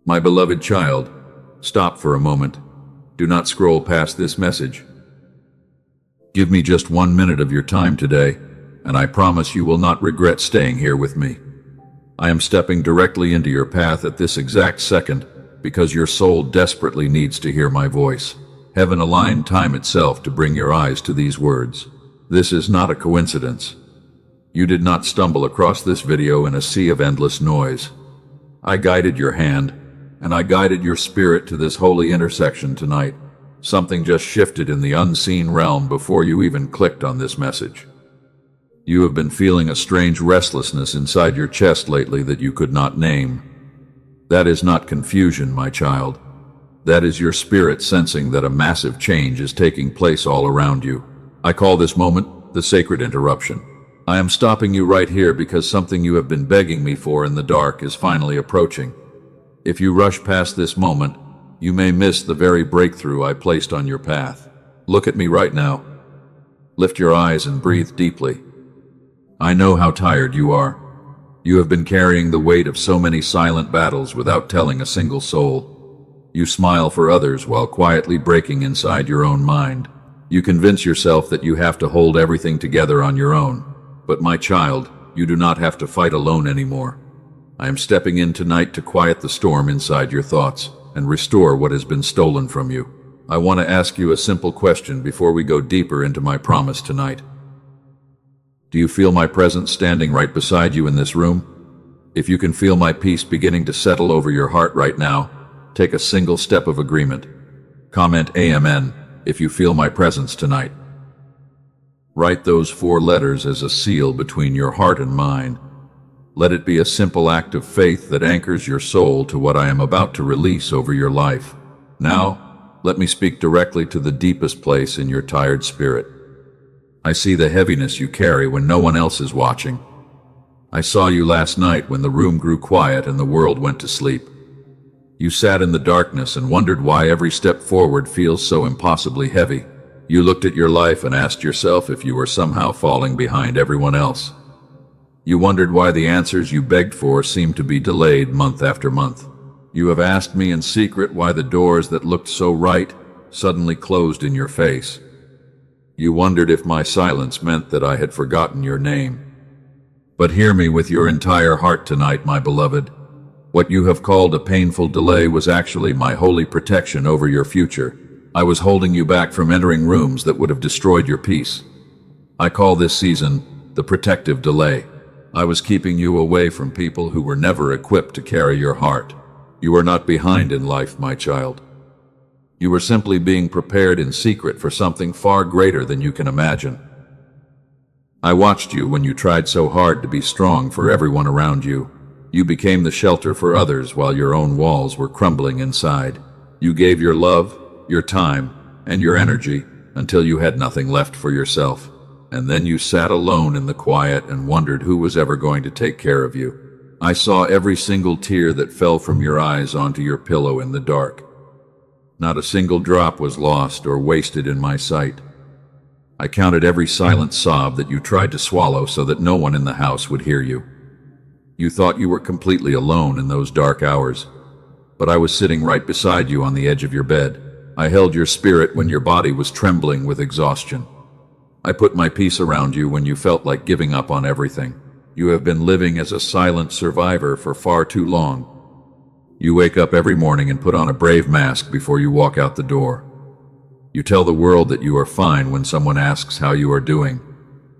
My beloved child, stop for a moment. Do not scroll past this message. Give me just 1 minute of your time today, and I promise you will not regret staying here with me. I am stepping directly into your path at this exact second because your soul desperately needs to hear my voice. Heaven aligned time itself to bring your eyes to these words. This is not a coincidence. You did not stumble across this video in a sea of endless noise. I guided your hand, and I guided your spirit to this holy intersection tonight. Something just shifted in the unseen realm before you even clicked on this message. You have been feeling a strange restlessness inside your chest lately that you could not name. That is not confusion, my child. That is your spirit sensing that a massive change is taking place all around you. I call this moment the sacred interruption. I am stopping you right here because something you have been begging me for in the dark is finally approaching. If you rush past this moment, you may miss the very breakthrough I placed on your path. Look at me right now. Lift your eyes and breathe deeply. I know how tired you are. You have been carrying the weight of so many silent battles without telling a single soul. You smile for others while quietly breaking inside your own mind. You convince yourself that you have to hold everything together on your own. But my child, you do not have to fight alone anymore. I am stepping in tonight to quiet the storm inside your thoughts and restore what has been stolen from you. I want to ask you a simple question before we go deeper into my promise tonight. Do you feel my presence standing right beside you in this room? If you can feel my peace beginning to settle over your heart right now, take a single step of agreement. Comment Amen if you feel my presence tonight. Write those 4 letters as a seal between your heart and mine. Let it be a simple act of faith that anchors your soul to what I am about to release over your life. Now, let me speak directly to the deepest place in your tired spirit. I see the heaviness you carry when no one else is watching. I saw you last night when the room grew quiet and the world went to sleep. You sat in the darkness and wondered why every step forward feels so impossibly heavy. You looked at your life and asked yourself if you were somehow falling behind everyone else. You wondered why the answers you begged for seemed to be delayed month after month. You have asked me in secret why the doors that looked so right suddenly closed in your face. You wondered if my silence meant that I had forgotten your name. But hear me with your entire heart tonight, my beloved. What you have called a painful delay was actually my holy protection over your future. I was holding you back from entering rooms that would have destroyed your peace. I call this season the protective delay. I was keeping you away from people who were never equipped to carry your heart. You are not behind in life, my child. You were simply being prepared in secret for something far greater than you can imagine. I watched you when you tried so hard to be strong for everyone around you. You became the shelter for others while your own walls were crumbling inside. You gave your love, your time, and your energy until you had nothing left for yourself. And then you sat alone in the quiet and wondered who was ever going to take care of you. I saw every single tear that fell from your eyes onto your pillow in the dark. Not a single drop was lost or wasted in my sight. I counted every silent sob that you tried to swallow so that no one in the house would hear you. You thought you were completely alone in those dark hours, but I was sitting right beside you on the edge of your bed. I held your spirit when your body was trembling with exhaustion. I put my peace around you when you felt like giving up on everything. You have been living as a silent survivor for far too long. You wake up every morning and put on a brave mask before you walk out the door. You tell the world that you are fine when someone asks how you are doing.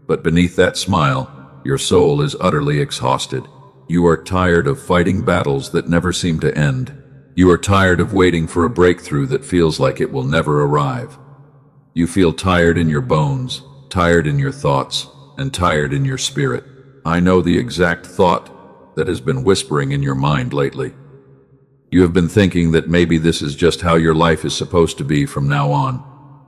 But beneath that smile, your soul is utterly exhausted. You are tired of fighting battles that never seem to end. You are tired of waiting for a breakthrough that feels like it will never arrive. You feel tired in your bones, tired in your thoughts, and tired in your spirit. I know the exact thought that has been whispering in your mind lately. You have been thinking that maybe this is just how your life is supposed to be from now on.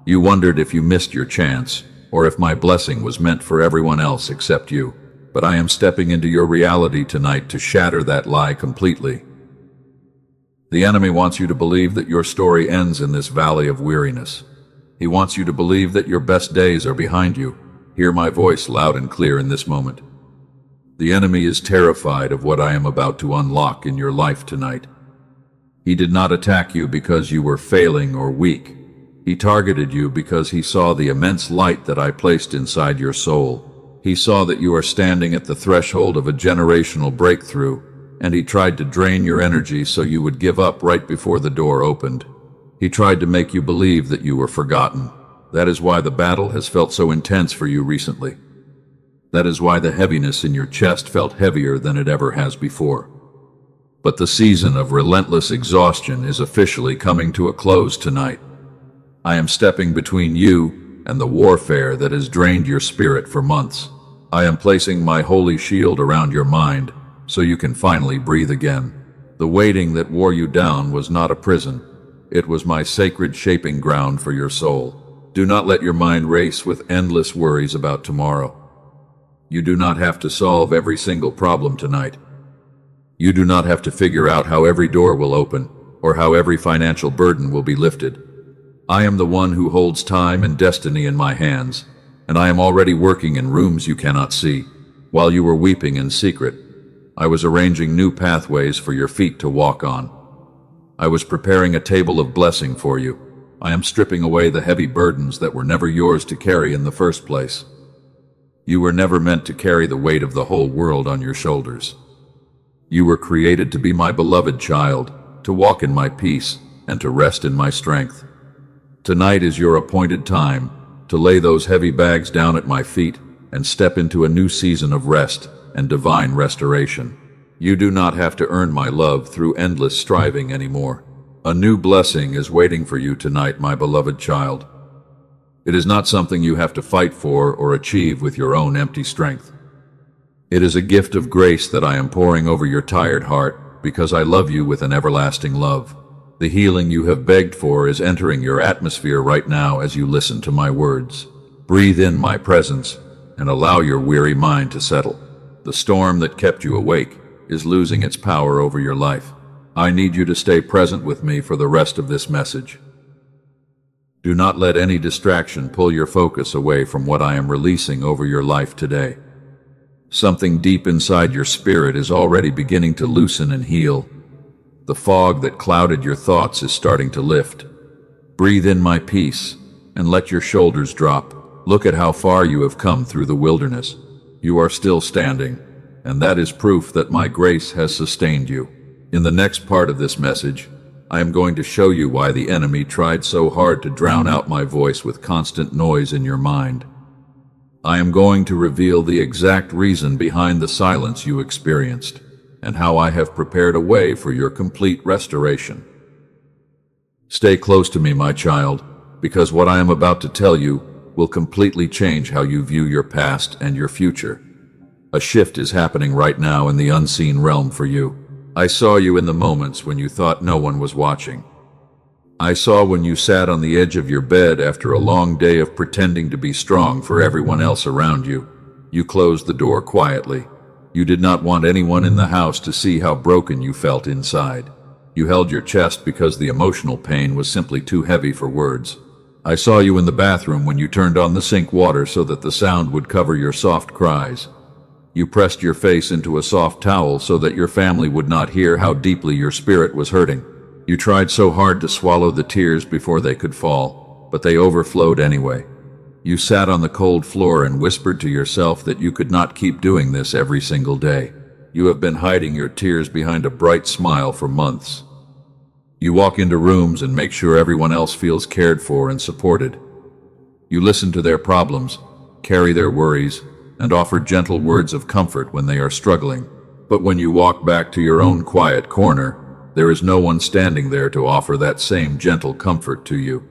You wondered if you missed your chance, or if my blessing was meant for everyone else except you. But I am stepping into your reality tonight to shatter that lie completely. The enemy wants you to believe that your story ends in this valley of weariness. He wants you to believe that your best days are behind you. Hear my voice loud and clear in this moment. The enemy is terrified of what I am about to unlock in your life tonight. He did not attack you because you were failing or weak. He targeted you because he saw the immense light that I placed inside your soul. He saw that you are standing at the threshold of a generational breakthrough, and he tried to drain your energy so you would give up right before the door opened. He tried to make you believe that you were forgotten. That is why the battle has felt so intense for you recently. That is why the heaviness in your chest felt heavier than it ever has before. But the season of relentless exhaustion is officially coming to a close tonight. I am stepping between you and the warfare that has drained your spirit for months. I am placing my holy shield around your mind so you can finally breathe again. The waiting that wore you down was not a prison. It was my sacred shaping ground for your soul. Do not let your mind race with endless worries about tomorrow. You do not have to solve every single problem tonight. You do not have to figure out how every door will open or how every financial burden will be lifted. I am the one who holds time and destiny in my hands, and I am already working in rooms you cannot see. While you were weeping in secret, I was arranging new pathways for your feet to walk on. I was preparing a table of blessing for you. I am stripping away the heavy burdens that were never yours to carry in the first place. You were never meant to carry the weight of the whole world on your shoulders. You were created to be my beloved child, to walk in my peace, and to rest in my strength. Tonight is your appointed time to lay those heavy bags down at my feet and step into a new season of rest and divine restoration. You do not have to earn my love through endless striving anymore. A new blessing is waiting for you tonight, my beloved child. It is not something you have to fight for or achieve with your own empty strength. It is a gift of grace that I am pouring over your tired heart because I love you with an everlasting love. The healing you have begged for is entering your atmosphere right now as you listen to my words. Breathe in my presence and allow your weary mind to settle. The storm that kept you awake is losing its power over your life. I need you to stay present with me for the rest of this message. Do not let any distraction pull your focus away from what I am releasing over your life today. Something deep inside your spirit is already beginning to loosen and heal. The fog that clouded your thoughts is starting to lift. Breathe in my peace and let your shoulders drop. Look at how far you have come through the wilderness. You are still standing, and that is proof that my grace has sustained you. In the next part of this message, I am going to show you why the enemy tried so hard to drown out my voice with constant noise in your mind. I am going to reveal the exact reason behind the silence you experienced, and how I have prepared a way for your complete restoration. Stay close to me, my child, because what I am about to tell you will completely change how you view your past and your future. A shift is happening right now in the unseen realm for you. I saw you in the moments when you thought no one was watching. I saw when you sat on the edge of your bed after a long day of pretending to be strong for everyone else around you. You closed the door quietly. You did not want anyone in the house to see how broken you felt inside. You held your chest because the emotional pain was simply too heavy for words. I saw you in the bathroom when you turned on the sink water so that the sound would cover your soft cries. You pressed your face into a soft towel so that your family would not hear how deeply your spirit was hurting. You tried so hard to swallow the tears before they could fall, but they overflowed anyway. You sat on the cold floor and whispered to yourself that you could not keep doing this every single day. You have been hiding your tears behind a bright smile for months. You walk into rooms and make sure everyone else feels cared for and supported. You listen to their problems, carry their worries, and offer gentle words of comfort when they are struggling. But when you walk back to your own quiet corner, there is no one standing there to offer that same gentle comfort to you.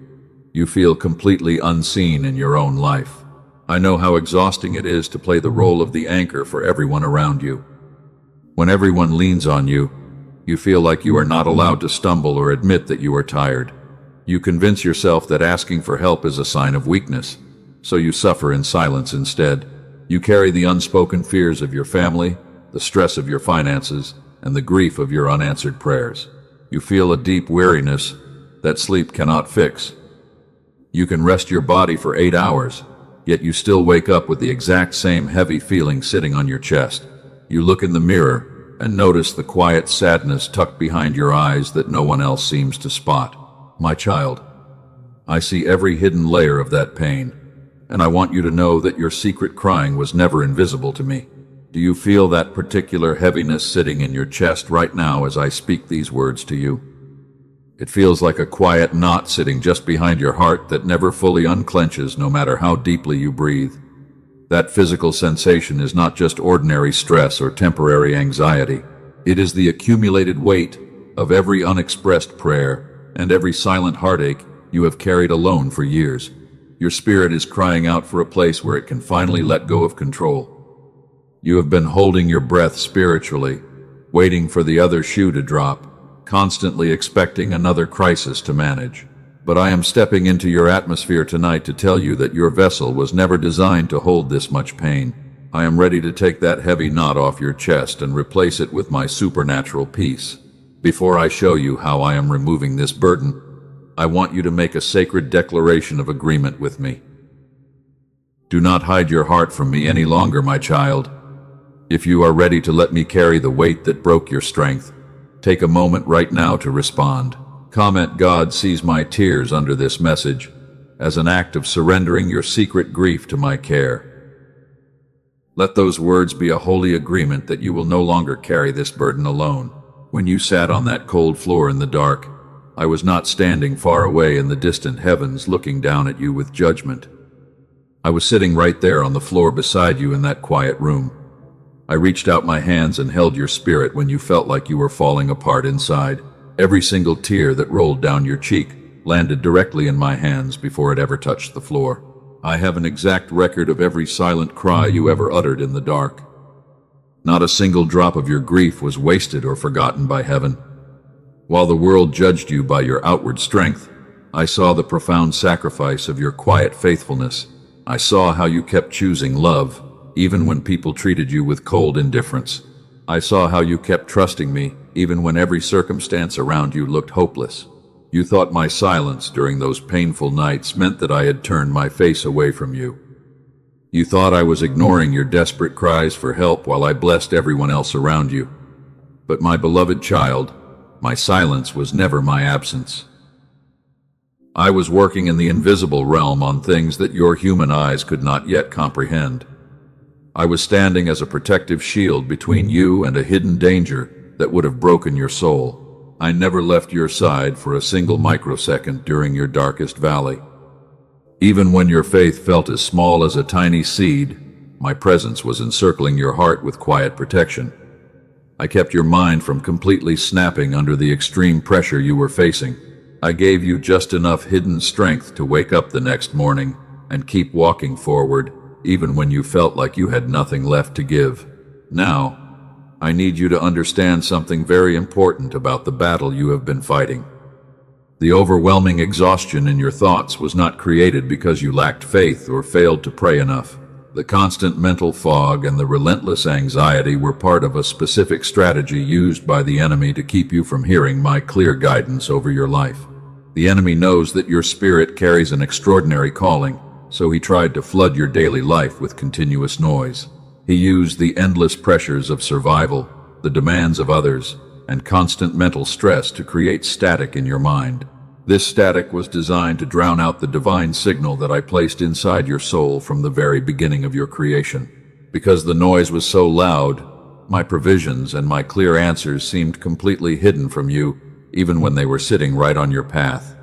You feel completely unseen in your own life. I know how exhausting it is to play the role of the anchor for everyone around you. When everyone leans on you, you feel like you are not allowed to stumble or admit that you are tired. You convince yourself that asking for help is a sign of weakness, so you suffer in silence instead. You carry the unspoken fears of your family, the stress of your finances, and the grief of your unanswered prayers. You feel a deep weariness that sleep cannot fix. You can rest your body for 8 hours, yet you still wake up with the exact same heavy feeling sitting on your chest. You look in the mirror, and notice the quiet sadness tucked behind your eyes that no one else seems to spot. My child, I see every hidden layer of that pain, and I want you to know that your secret crying was never invisible to me. Do you feel that particular heaviness sitting in your chest right now as I speak these words to you? It feels like a quiet knot sitting just behind your heart that never fully unclenches no matter how deeply you breathe. That physical sensation is not just ordinary stress or temporary anxiety. It is the accumulated weight of every unexpressed prayer and every silent heartache you have carried alone for years. Your spirit is crying out for a place where it can finally let go of control. You have been holding your breath spiritually, waiting for the other shoe to drop, constantly expecting another crisis to manage. But I am stepping into your atmosphere tonight to tell you that your vessel was never designed to hold this much pain. I am ready to take that heavy knot off your chest and replace it with my supernatural peace. Before I show you how I am removing this burden, I want you to make a sacred declaration of agreement with me. Do not hide your heart from me any longer, my child. If you are ready to let me carry the weight that broke your strength, take a moment right now to respond. Comment "God sees my tears" under this message as an act of surrendering your secret grief to my care. Let those words be a holy agreement that you will no longer carry this burden alone. When you sat on that cold floor in the dark, I was not standing far away in the distant heavens looking down at you with judgment. I was sitting right there on the floor beside you in that quiet room. I reached out my hands and held your spirit when you felt like you were falling apart inside. Every single tear that rolled down your cheek landed directly in my hands before it ever touched the floor. I have an exact record of every silent cry you ever uttered in the dark. Not a single drop of your grief was wasted or forgotten by heaven. While the world judged you by your outward strength, I saw the profound sacrifice of your quiet faithfulness. I saw how you kept choosing love, even when people treated you with cold indifference. I saw how you kept trusting me, even when every circumstance around you looked hopeless. You thought my silence during those painful nights meant that I had turned my face away from you. You thought I was ignoring your desperate cries for help while I blessed everyone else around you. But my beloved child, my silence was never my absence. I was working in the invisible realm on things that your human eyes could not yet comprehend. I was standing as a protective shield between you and a hidden danger that would have broken your soul. I never left your side for a single microsecond during your darkest valley. Even when your faith felt as small as a tiny seed, my presence was encircling your heart with quiet protection. I kept your mind from completely snapping under the extreme pressure you were facing. I gave you just enough hidden strength to wake up the next morning and keep walking forward, even when you felt like you had nothing left to give. Now, I need you to understand something very important about the battle you have been fighting. The overwhelming exhaustion in your thoughts was not created because you lacked faith or failed to pray enough. The constant mental fog and the relentless anxiety were part of a specific strategy used by the enemy to keep you from hearing my clear guidance over your life. The enemy knows that your spirit carries an extraordinary calling, so he tried to flood your daily life with continuous noise. He used the endless pressures of survival, the demands of others, and constant mental stress to create static in your mind. This static was designed to drown out the divine signal that I placed inside your soul from the very beginning of your creation. Because the noise was so loud, my provisions and my clear answers seemed completely hidden from you, even when they were sitting right on your path.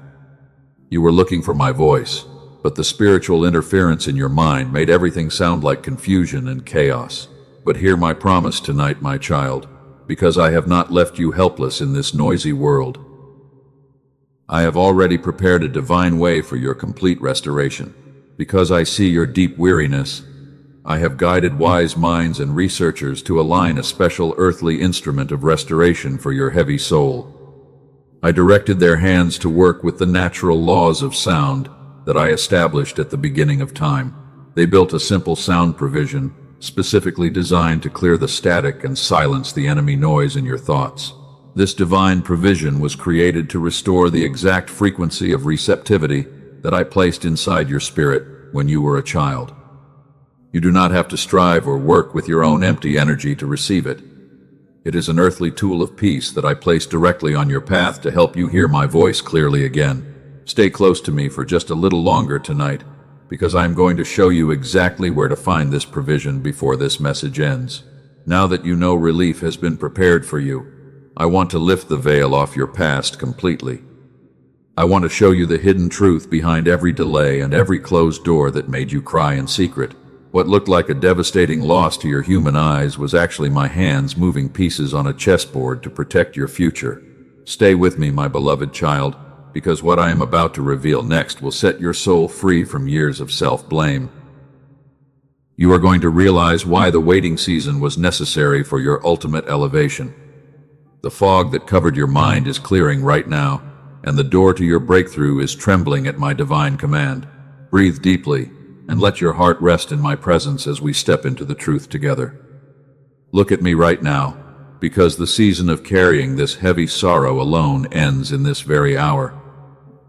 You were looking for my voice, but the spiritual interference in your mind made everything sound like confusion and chaos. But hear my promise tonight, my child, because I have not left you helpless in this noisy world. I have already prepared a divine way for your complete restoration. Because I see your deep weariness, I have guided wise minds and researchers to align a special earthly instrument of restoration for your heavy soul. I directed their hands to work with the natural laws of sound that I established at the beginning of time. They built a simple sound provision, specifically designed to clear the static and silence the enemy noise in your thoughts. This divine provision was created to restore the exact frequency of receptivity that I placed inside your spirit when you were a child. You do not have to strive or work with your own empty energy to receive it. It is an earthly tool of peace that I place directly on your path to help you hear my voice clearly again. Stay close to me for just a little longer tonight, because I am going to show you exactly where to find this provision before this message ends. Now that you know relief has been prepared for you, I want to lift the veil off your past completely. I want to show you the hidden truth behind every delay and every closed door that made you cry in secret. What looked like a devastating loss to your human eyes was actually my hands moving pieces on a chessboard to protect your future. Stay with me, my beloved child, because what I am about to reveal next will set your soul free from years of self-blame. You are going to realize why the waiting season was necessary for your ultimate elevation. The fog that covered your mind is clearing right now, and the door to your breakthrough is trembling at my divine command. Breathe deeply, and let your heart rest in my presence as we step into the truth together. Look at me right now, because the season of carrying this heavy sorrow alone ends in this very hour.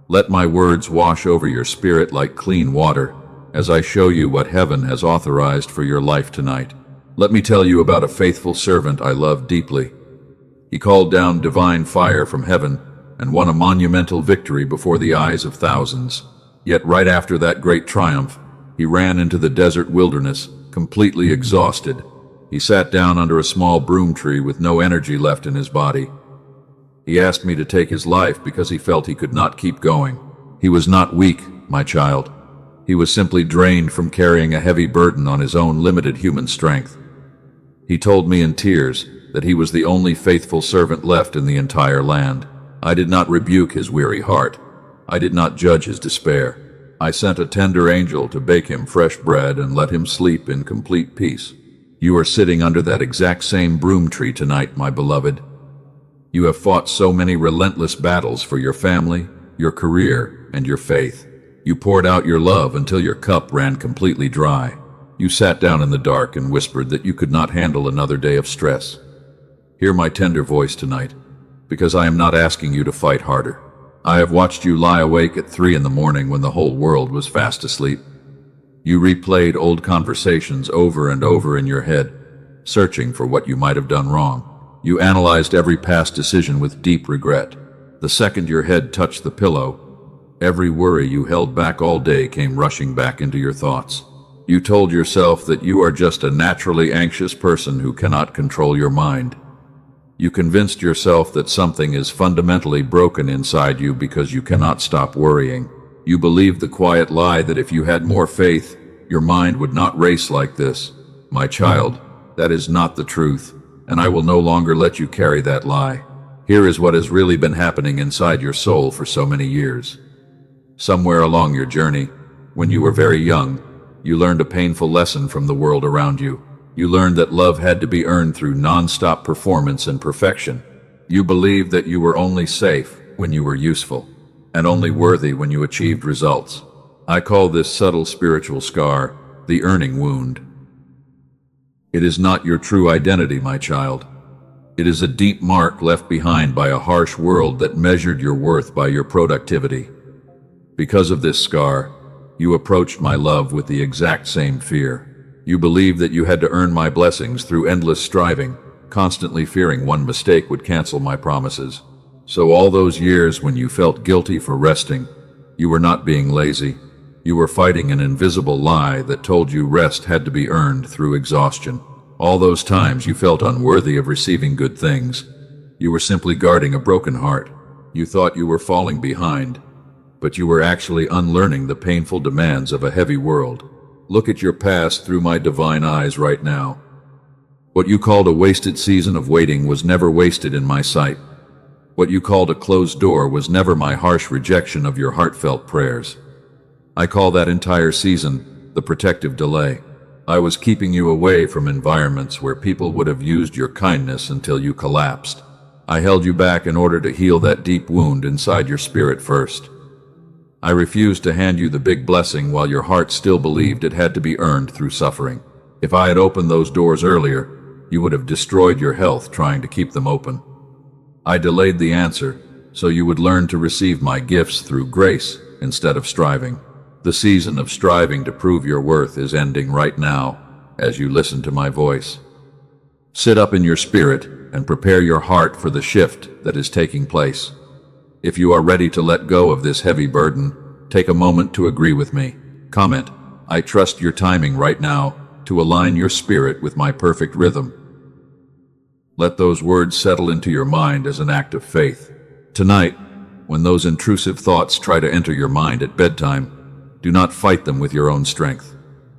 Let my words wash over your spirit like clean water, as I show you what heaven has authorized for your life tonight. Let me tell you about a faithful servant I love deeply. He called down divine fire from heaven and won a monumental victory before the eyes of thousands. Yet right after that great triumph, he ran into the desert wilderness, completely exhausted. He sat down under a small broom tree with no energy left in his body. He asked me to take his life because he felt he could not keep going. He was not weak, my child. He was simply drained from carrying a heavy burden on his own limited human strength. He told me in tears that he was the only faithful servant left in the entire land. I did not rebuke his weary heart. I did not judge his despair. I sent a tender angel to bake him fresh bread and let him sleep in complete peace. You are sitting under that exact same broom tree tonight, my beloved. You have fought so many relentless battles for your family, your career, and your faith. You poured out your love until your cup ran completely dry. You sat down in the dark and whispered that you could not handle another day of stress. Hear my tender voice tonight, because I am not asking you to fight harder. I have watched you lie awake at 3 a.m. when the whole world was fast asleep. You replayed old conversations over and over in your head, searching for what you might have done wrong. You analyzed every past decision with deep regret. The second your head touched the pillow, every worry you held back all day came rushing back into your thoughts. You told yourself that you are just a naturally anxious person who cannot control your mind. You convinced yourself that something is fundamentally broken inside you because you cannot stop worrying. You believed the quiet lie that if you had more faith, your mind would not race like this. My child, that is not the truth, and I will no longer let you carry that lie. Here is what has really been happening inside your soul for so many years. Somewhere along your journey, when you were very young, you learned a painful lesson from the world around you. You learned that love had to be earned through non-stop performance and perfection. You believed that you were only safe when you were useful, and only worthy when you achieved results. I call this subtle spiritual scar the earning wound. It is not your true identity, my child. It is a deep mark left behind by a harsh world that measured your worth by your productivity. Because of this scar, you approached my love with the exact same fear. You believed that you had to earn my blessings through endless striving, constantly fearing one mistake would cancel my promises. So all those years when you felt guilty for resting, you were not being lazy. You were fighting an invisible lie that told you rest had to be earned through exhaustion. All those times you felt unworthy of receiving good things. You were simply guarding a broken heart. You thought you were falling behind, but you were actually unlearning the painful demands of a heavy world. Look at your past through my divine eyes right now. What you called a wasted season of waiting was never wasted in my sight. What you called a closed door was never my harsh rejection of your heartfelt prayers. I call that entire season the protective delay. I was keeping you away from environments where people would have used your kindness until you collapsed. I held you back in order to heal that deep wound inside your spirit first. I refused to hand you the big blessing while your heart still believed it had to be earned through suffering. If I had opened those doors earlier, you would have destroyed your health trying to keep them open. I delayed the answer so you would learn to receive my gifts through grace instead of striving. The season of striving to prove your worth is ending right now as you listen to my voice. Sit up in your spirit and prepare your heart for the shift that is taking place. If you are ready to let go of this heavy burden, take a moment to agree with me. Comment, "I trust your timing right now to align your spirit with my perfect rhythm." Let those words settle into your mind as an act of faith. Tonight, when those intrusive thoughts try to enter your mind at bedtime, do not fight them with your own strength.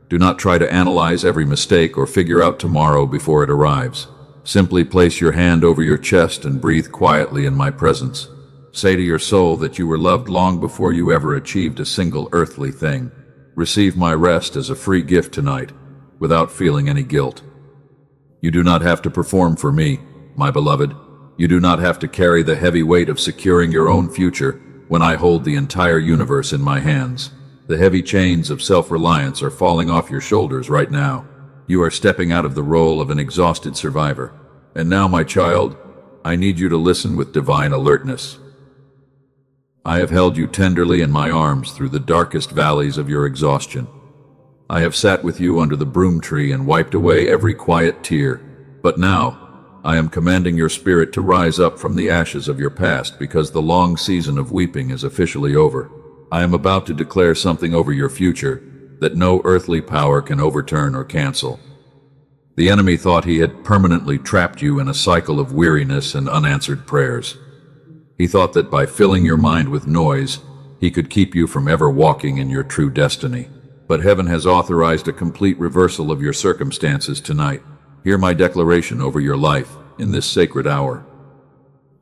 Do not try to analyze every mistake or figure out tomorrow before it arrives. Simply place your hand over your chest and breathe quietly in my presence. Say to your soul that you were loved long before you ever achieved a single earthly thing. Receive my rest as a free gift tonight, without feeling any guilt. You do not have to perform for me, my beloved. You do not have to carry the heavy weight of securing your own future when I hold the entire universe in my hands. The heavy chains of self-reliance are falling off your shoulders right now. You are stepping out of the role of an exhausted survivor. And now, my child, I need you to listen with divine alertness. I have held you tenderly in my arms through the darkest valleys of your exhaustion. I have sat with you under the broom tree and wiped away every quiet tear. But now, I am commanding your spirit to rise up from the ashes of your past because the long season of weeping is officially over. I am about to declare something over your future that no earthly power can overturn or cancel. The enemy thought he had permanently trapped you in a cycle of weariness and unanswered prayers. He thought that by filling your mind with noise, he could keep you from ever walking in your true destiny. But heaven has authorized a complete reversal of your circumstances tonight. Hear my declaration over your life in this sacred hour.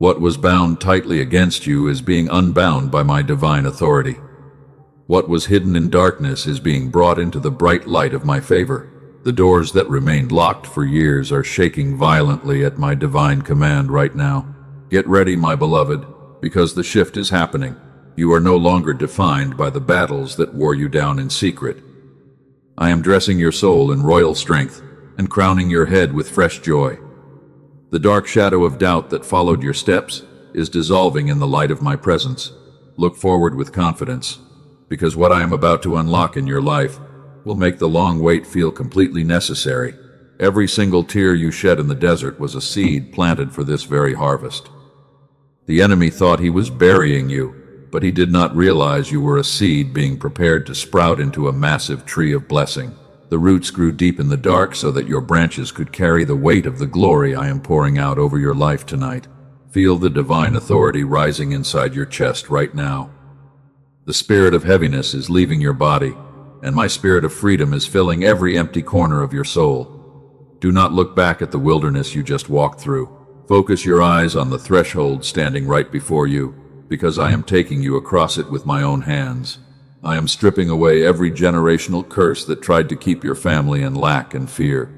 What was bound tightly against you is being unbound by my divine authority. What was hidden in darkness is being brought into the bright light of my favor. The doors that remained locked for years are shaking violently at my divine command right now. Get ready, my beloved, because the shift is happening. You are no longer defined by the battles that wore you down in secret. I am dressing your soul in royal strength and crowning your head with fresh joy. The dark shadow of doubt that followed your steps is dissolving in the light of my presence. Look forward with confidence, because what I am about to unlock in your life will make the long wait feel completely necessary. Every single tear you shed in the desert was a seed planted for this very harvest. The enemy thought he was burying you, but he did not realize you were a seed being prepared to sprout into a massive tree of blessing. The roots grew deep in the dark so that your branches could carry the weight of the glory I am pouring out over your life tonight. Feel the divine authority rising inside your chest right now. The spirit of heaviness is leaving your body, and my spirit of freedom is filling every empty corner of your soul. Do not look back at the wilderness you just walked through. Focus your eyes on the threshold standing right before you, because I am taking you across it with my own hands. I am stripping away every generational curse that tried to keep your family in lack and fear.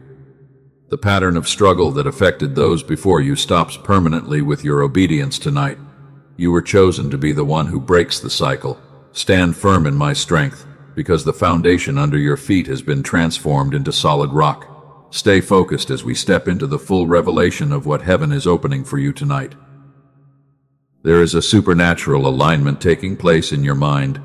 The pattern of struggle that affected those before you stops permanently with your obedience tonight. You were chosen to be the one who breaks the cycle. Stand firm in my strength, because the foundation under your feet has been transformed into solid rock. Stay focused as we step into the full revelation of what heaven is opening for you tonight. There is a supernatural alignment taking place in your mind,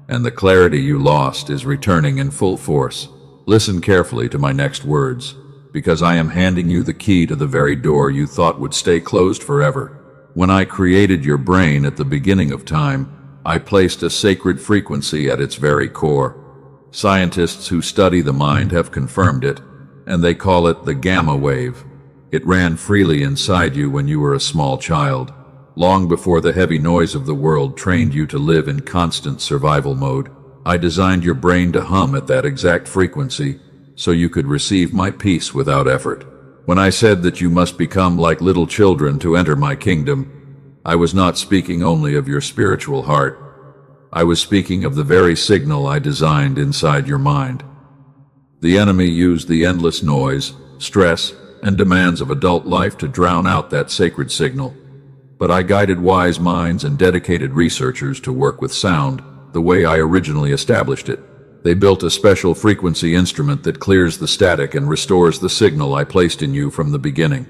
and the clarity you lost is returning in full force. Listen carefully to my next words, because I am handing you the key to the very door you thought would stay closed forever. When I created your brain at the beginning of time, I placed a sacred frequency at its very core. Scientists who study the mind have confirmed it, and they call it the gamma wave. It ran freely inside you when you were a small child, long before the heavy noise of the world trained you to live in constant survival mode. I designed your brain to hum at that exact frequency so you could receive my peace without effort. When I said that you must become like little children to enter my kingdom, I was not speaking only of your spiritual heart. I was speaking of the very signal I designed inside your mind. The enemy used the endless noise, stress, and demands of adult life to drown out that sacred signal. But I guided wise minds and dedicated researchers to work with sound the way I originally established it. They built a special frequency instrument that clears the static and restores the signal I placed in you from the beginning.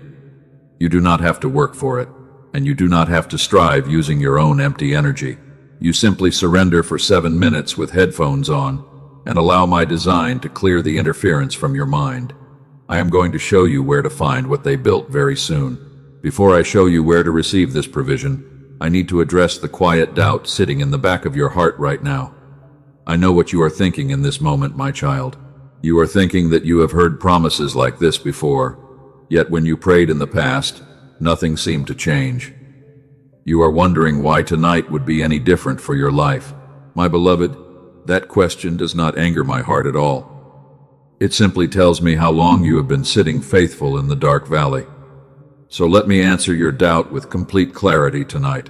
You do not have to work for it, and you do not have to strive using your own empty energy. You simply surrender for 7 minutes with headphones on and allow my design to clear the interference from your mind. I am going to show you where to find what they built very soon. Before I show you where to receive this provision, I need to address the quiet doubt sitting in the back of your heart right now. I know what you are thinking in this moment, my child. You are thinking that you have heard promises like this before, yet when you prayed in the past, nothing seemed to change. You are wondering why tonight would be any different for your life. My beloved, that question does not anger my heart at all. It simply tells me how long you have been sitting faithful in the dark valley. So let me answer your doubt with complete clarity tonight.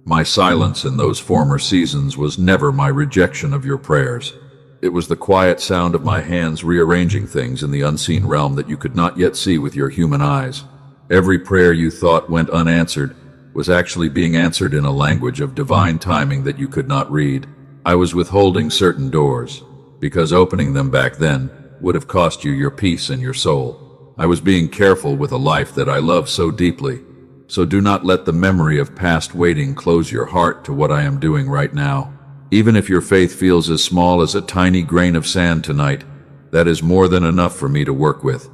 My silence in those former seasons was never my rejection of your prayers. It was the quiet sound of my hands rearranging things in the unseen realm that you could not yet see with your human eyes. Every prayer you thought went unanswered was actually being answered in a language of divine timing that you could not read. I was withholding certain doors, because opening them back then would have cost you your peace and your soul. I was being careful with a life that I love so deeply. So do not let the memory of past waiting close your heart to what I am doing right now. Even if your faith feels as small as a tiny grain of sand tonight, that is more than enough for me to work with.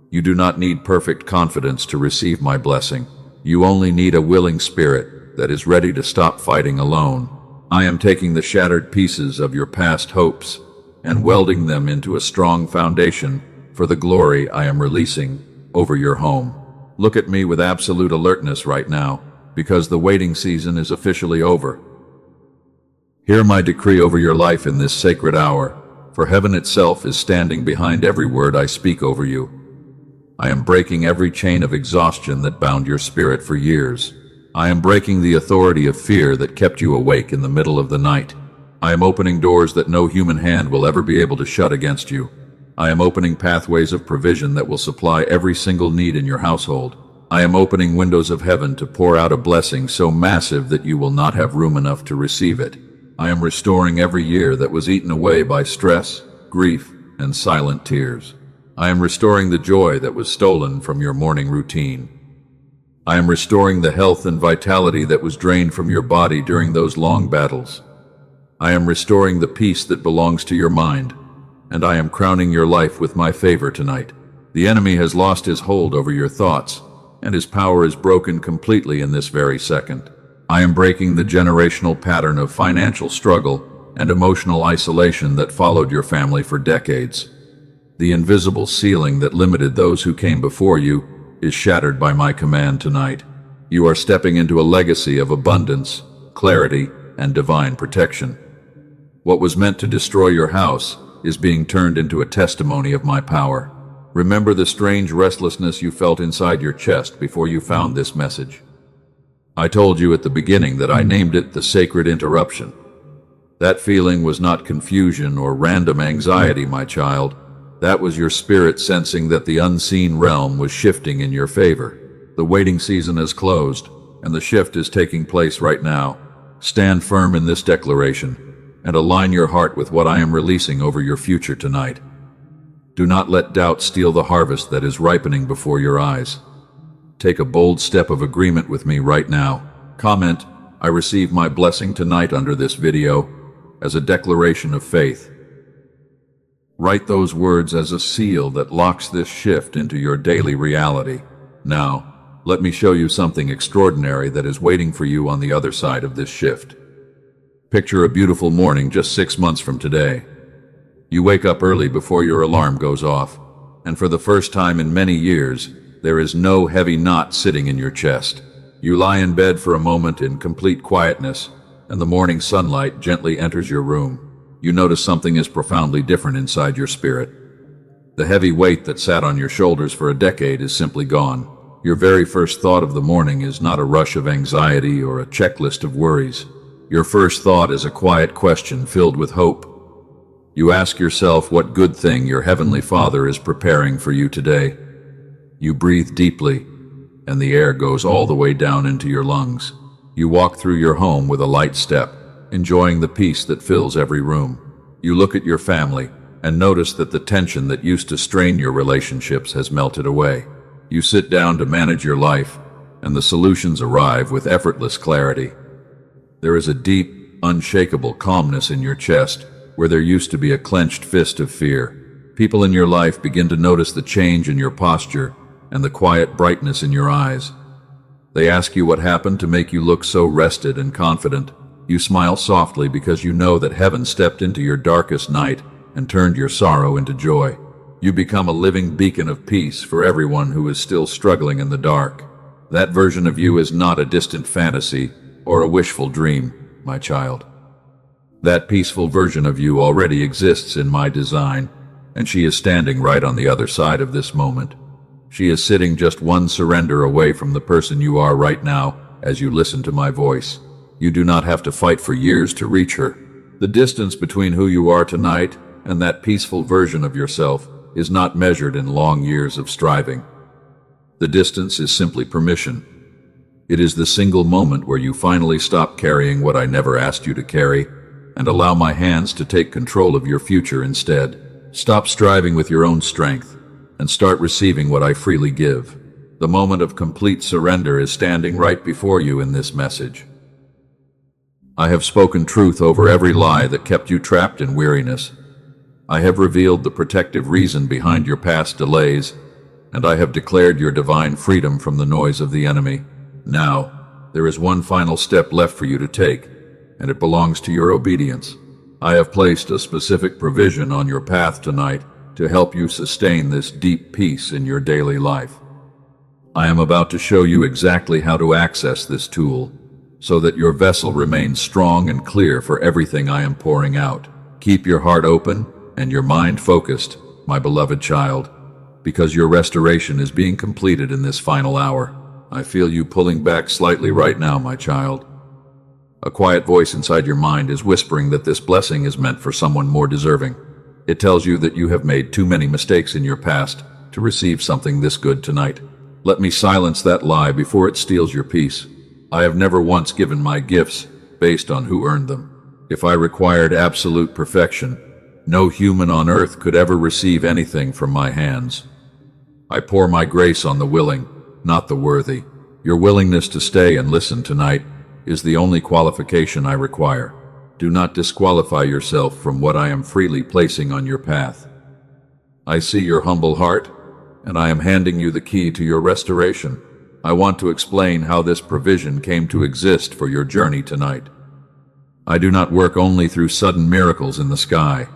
You do not need perfect confidence to receive my blessing. You only need a willing spirit that is ready to stop fighting alone. I am taking the shattered pieces of your past hopes and welding them into a strong foundation for the glory I am releasing over your home. Look at me with absolute alertness right now, because the waiting season is officially over. Hear my decree over your life in this sacred hour, for heaven itself is standing behind every word I speak over you. I am breaking every chain of exhaustion that bound your spirit for years. I am breaking the authority of fear that kept you awake in the middle of the night. I am opening doors that no human hand will ever be able to shut against you. I am opening pathways of provision that will supply every single need in your household. I am opening windows of heaven to pour out a blessing so massive that you will not have room enough to receive it. I am restoring every year that was eaten away by stress, grief, and silent tears. I am restoring the joy that was stolen from your morning routine. I am restoring the health and vitality that was drained from your body during those long battles. I am restoring the peace that belongs to your mind, and I am crowning your life with my favor tonight. The enemy has lost his hold over your thoughts, and his power is broken completely in this very second. I am breaking the generational pattern of financial struggle and emotional isolation that followed your family for decades. The invisible ceiling that limited those who came before you is shattered by my command tonight. You are stepping into a legacy of abundance, clarity, and divine protection. What was meant to destroy your house is being turned into a testimony of my power. Remember the strange restlessness you felt inside your chest before you found this message. I told you at the beginning that I named it the sacred interruption. That feeling was not confusion or random anxiety, my child. That was your spirit sensing that the unseen realm was shifting in your favor. The waiting season has closed, and the shift is taking place right now. Stand firm in this declaration, and align your heart with what I am releasing over your future tonight. Do not let doubt steal the harvest that is ripening before your eyes. Take a bold step of agreement with me right now. Comment, "I receive my blessing tonight" under this video as a declaration of faith. Write those words as a seal that locks this shift into your daily reality. Now, let me show you something extraordinary that is waiting for you on the other side of this shift. Picture a beautiful morning just 6 months from today. You wake up early before your alarm goes off, and for the first time in many years, there is no heavy knot sitting in your chest. You lie in bed for a moment in complete quietness, and the morning sunlight gently enters your room. You notice something is profoundly different inside your spirit. The heavy weight that sat on your shoulders for a decade is simply gone. Your very first thought of the morning is not a rush of anxiety or a checklist of worries. Your first thought is a quiet question filled with hope. You ask yourself what good thing your Heavenly Father is preparing for you today. You breathe deeply, and the air goes all the way down into your lungs. You walk through your home with a light step, enjoying the peace that fills every room. You look at your family and notice that the tension that used to strain your relationships has melted away. You sit down to manage your life, and the solutions arrive with effortless clarity. There is a deep, unshakable calmness in your chest where there used to be a clenched fist of fear. People in your life begin to notice the change in your posture and the quiet brightness in your eyes. They ask you what happened to make you look so rested and confident. You smile softly because you know that heaven stepped into your darkest night and turned your sorrow into joy. You become a living beacon of peace for everyone who is still struggling in the dark. That version of you is not a distant fantasy or a wishful dream, my child. That peaceful version of you already exists in my design, and she is standing right on the other side of this moment. She is sitting just one surrender away from the person you are right now as you listen to my voice. You do not have to fight for years to reach her. The distance between who you are tonight and that peaceful version of yourself is not measured in long years of striving. The distance is simply permission. It is the single moment where you finally stop carrying what I never asked you to carry and allow my hands to take control of your future instead. Stop striving with your own strength and start receiving what I freely give. The moment of complete surrender is standing right before you in this message. I have spoken truth over every lie that kept you trapped in weariness. I have revealed the protective reason behind your past delays, and I have declared your divine freedom from the noise of the enemy. Now, there is one final step left for you to take, and it belongs to your obedience. I have placed a specific provision on your path tonight to help you sustain this deep peace in your daily life. I am about to show you exactly how to access this tool so that your vessel remains strong and clear for everything I am pouring out. Keep your heart open and your mind focused, my beloved child, because your restoration is being completed in this final hour. I feel you pulling back slightly right now, my child. A quiet voice inside your mind is whispering that this blessing is meant for someone more deserving. It tells you that you have made too many mistakes in your past to receive something this good tonight. Let me silence that lie before it steals your peace. I have never once given my gifts based on who earned them. If I required absolute perfection, no human on earth could ever receive anything from my hands. I pour my grace on the willing, not the worthy. Your willingness to stay and listen tonight is the only qualification I require. Do not disqualify yourself from what I am freely placing on your path. I see your humble heart, and I am handing you the key to your restoration. I want to explain how this provision came to exist for your journey tonight. I do not work only through sudden miracles in the sky.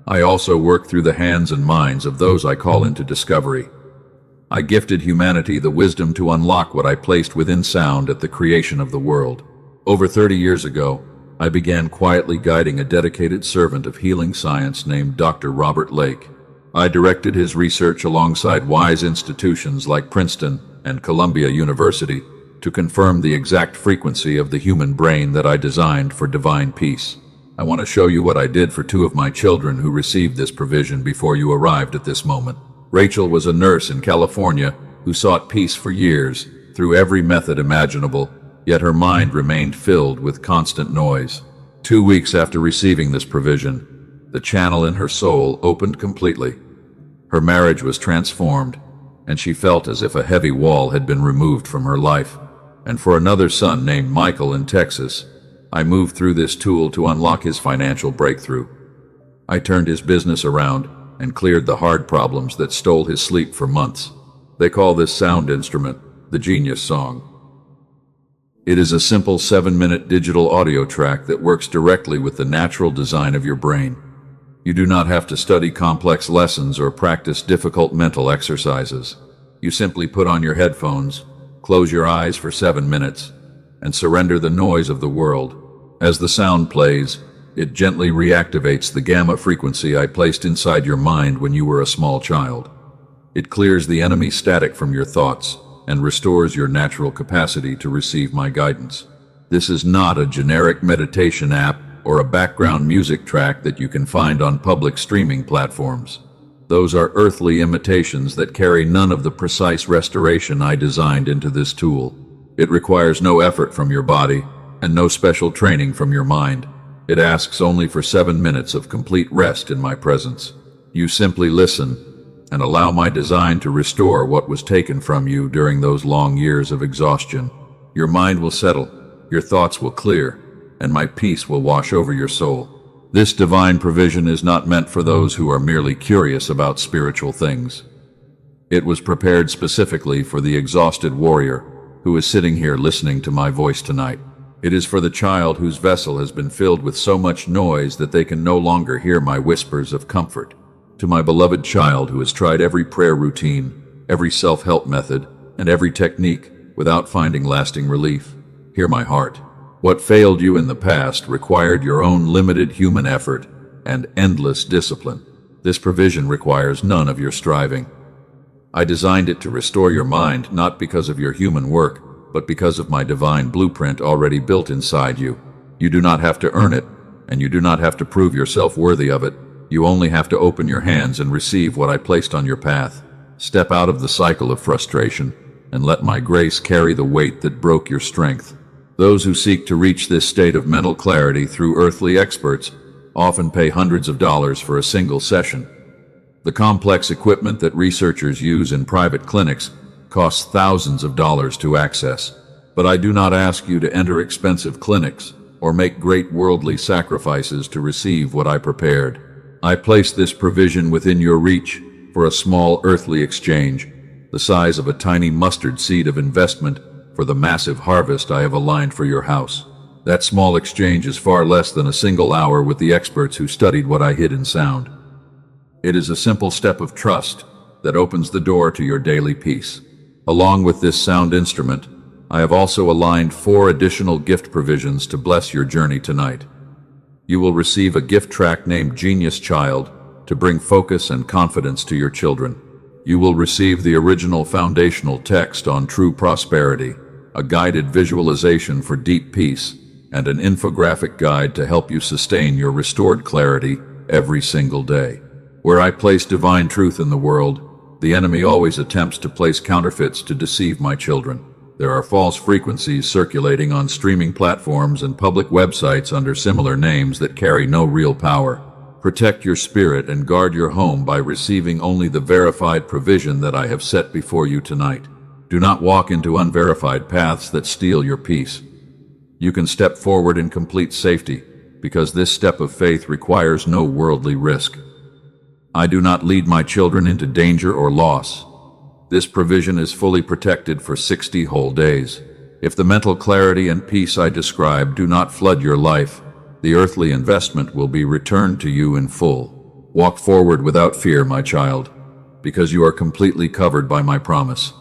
I also work through the hands and minds of those I call into discovery. I gifted humanity the wisdom to unlock what I placed within sound at the creation of the world. Over 30 years ago, I began quietly guiding a dedicated servant of healing science named Dr. Robert Lake. I directed his research alongside wise institutions like Princeton and Columbia University to confirm the exact frequency of the human brain that I designed for divine peace. I want to show you what I did for two of my children who received this provision before you arrived at this moment. Rachel was a nurse in California who sought peace for years through every method imaginable, yet her mind remained filled with constant noise. 2 weeks after receiving this provision, the channel in her soul opened completely. Her marriage was transformed, and she felt as if a heavy wall had been removed from her life. And for another son named Michael in Texas, I moved through this tool to unlock his financial breakthrough. I turned his business around and cleared the hard problems that stole his sleep for months. They call this sound instrument the Genius Song. It is a simple 7-minute digital audio track that works directly with the natural design of your brain. You do not have to study complex lessons or practice difficult mental exercises. You simply put on your headphones, close your eyes for 7 minutes, and surrender the noise of the world. As the sound plays, it gently reactivates the gamma frequency I placed inside your mind when you were a small child. It clears the enemy static from your thoughts and restores your natural capacity to receive my guidance. This is not a generic meditation app or a background music track that you can find on public streaming platforms. Those are earthly imitations that carry none of the precise restoration I designed into this tool. It requires no effort from your body and no special training from your mind. It asks only for 7 minutes of complete rest in my presence. You simply listen and allow my design to restore what was taken from you during those long years of exhaustion. Your mind will settle, your thoughts will clear, and my peace will wash over your soul. This divine provision is not meant for those who are merely curious about spiritual things. It was prepared specifically for the exhausted warrior who is sitting here listening to my voice tonight. It is for the child whose vessel has been filled with so much noise that they can no longer hear my whispers of comfort. To my beloved child who has tried every prayer routine, every self-help method, and every technique without finding lasting relief, hear my heart. What failed you in the past required your own limited human effort and endless discipline. This provision requires none of your striving. I designed it to restore your mind not because of your human work, but because of my divine blueprint already built inside you. You do not have to earn it, and you do not have to prove yourself worthy of it. You only have to open your hands and receive what I placed on your path. Step out of the cycle of frustration, and let my grace carry the weight that broke your strength. Those who seek to reach this state of mental clarity through earthly experts often pay hundreds of dollars for a single session. The complex equipment that researchers use in private clinics costs thousands of dollars to access. But I do not ask you to enter expensive clinics or make great worldly sacrifices to receive what I prepared. I place this provision within your reach for a small earthly exchange, the size of a tiny mustard seed of investment for the massive harvest I have aligned for your house. That small exchange is far less than a single hour with the experts who studied what I hid in sound. It is a simple step of trust that opens the door to your daily peace. Along with this sound instrument, I have also aligned 4 additional gift provisions to bless your journey tonight. You will receive a gift track named Genius Child to bring focus and confidence to your children. You will receive the original foundational text on true prosperity, a guided visualization for deep peace, and an infographic guide to help you sustain your restored clarity every single day. Where I place divine truth in the world, the enemy always attempts to place counterfeits to deceive my children. There are false frequencies circulating on streaming platforms and public websites under similar names that carry no real power. Protect your spirit and guard your home by receiving only the verified provision that I have set before you tonight. Do not walk into unverified paths that steal your peace. You can step forward in complete safety because this step of faith requires no worldly risk. I do not lead my children into danger or loss. This provision is fully protected for 60 whole days. If the mental clarity and peace I describe do not flood your life, the earthly investment will be returned to you in full. Walk forward without fear, my child, because you are completely covered by my promise.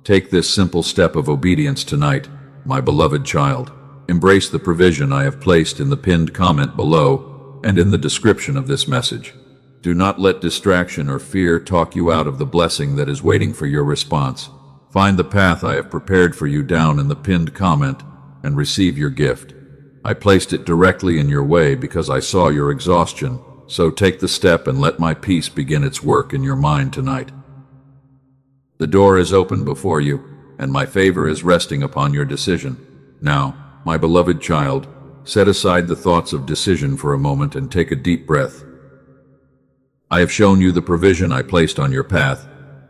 Take this simple step of obedience tonight, my beloved child. Embrace the provision I have placed in the pinned comment below and in the description of this message. Do not let distraction or fear talk you out of the blessing that is waiting for your response. Find the path I have prepared for you down in the pinned comment and receive your gift. I placed it directly in your way because I saw your exhaustion, so take the step and let my peace begin its work in your mind tonight. The door is open before you, and my favor is resting upon your decision. Now, my beloved child, set aside the thoughts of decision for a moment and take a deep breath. I have shown you the provision I placed on your path,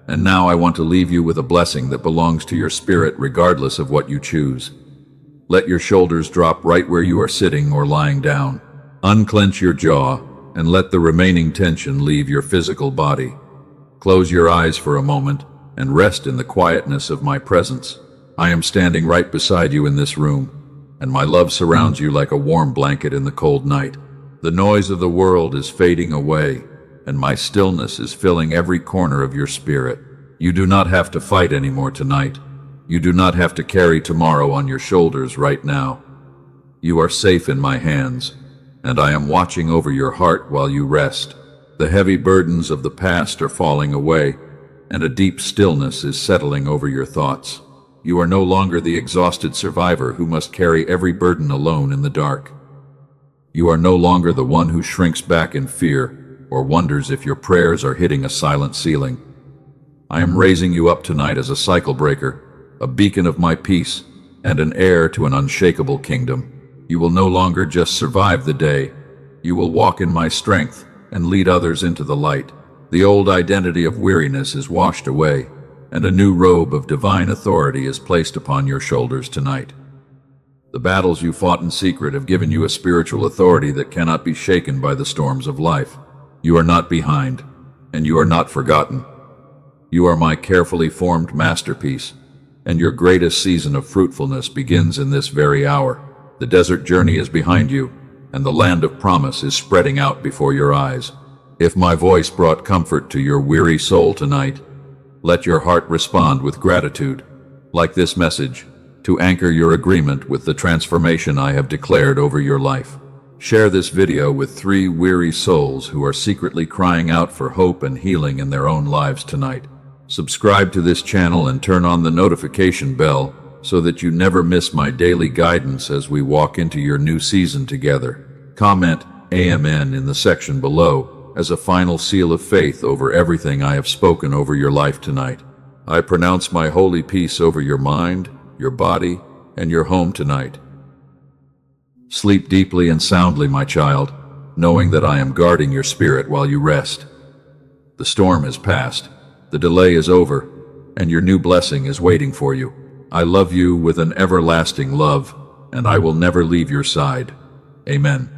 and now I want to leave you with a blessing that belongs to your spirit regardless of what you choose. Let your shoulders drop right where you are sitting or lying down. Unclench your jaw and let the remaining tension leave your physical body. Close your eyes for a moment and rest in the quietness of my presence. I am standing right beside you in this room, and my love surrounds you like a warm blanket in the cold night. The noise of the world is fading away, and my stillness is filling every corner of your spirit. You do not have to fight anymore tonight. You do not have to carry tomorrow on your shoulders right now. You are safe in my hands, and I am watching over your heart while you rest. The heavy burdens of the past are falling away, and a deep stillness is settling over your thoughts. You are no longer the exhausted survivor who must carry every burden alone in the dark. You are no longer the one who shrinks back in fear or wonders if your prayers are hitting a silent ceiling. I am raising you up tonight as a cycle breaker, a beacon of my peace, and an heir to an unshakable kingdom. You will no longer just survive the day. You will walk in my strength and lead others into the light. The old identity of weariness is washed away, and a new robe of divine authority is placed upon your shoulders tonight. The battles you fought in secret have given you a spiritual authority that cannot be shaken by the storms of life. You are not behind, and you are not forgotten. You are my carefully formed masterpiece, and your greatest season of fruitfulness begins in this very hour. The desert journey is behind you, and the land of promise is spreading out before your eyes. If my voice brought comfort to your weary soul tonight, let your heart respond with gratitude, like this message, to anchor your agreement with the transformation I have declared over your life. Share this video with 3 weary souls who are secretly crying out for hope and healing in their own lives tonight. Subscribe to this channel and turn on the notification bell so that you never miss my daily guidance as we walk into your new season together. Comment Amen in the section below as a final seal of faith over everything I have spoken over your life tonight. I pronounce my holy peace over your mind, your body, and your home tonight. Sleep deeply and soundly, my child, knowing that I am guarding your spirit while you rest. The storm has passed, the delay is over, and your new blessing is waiting for you. I love you with an everlasting love, and I will never leave your side. Amen.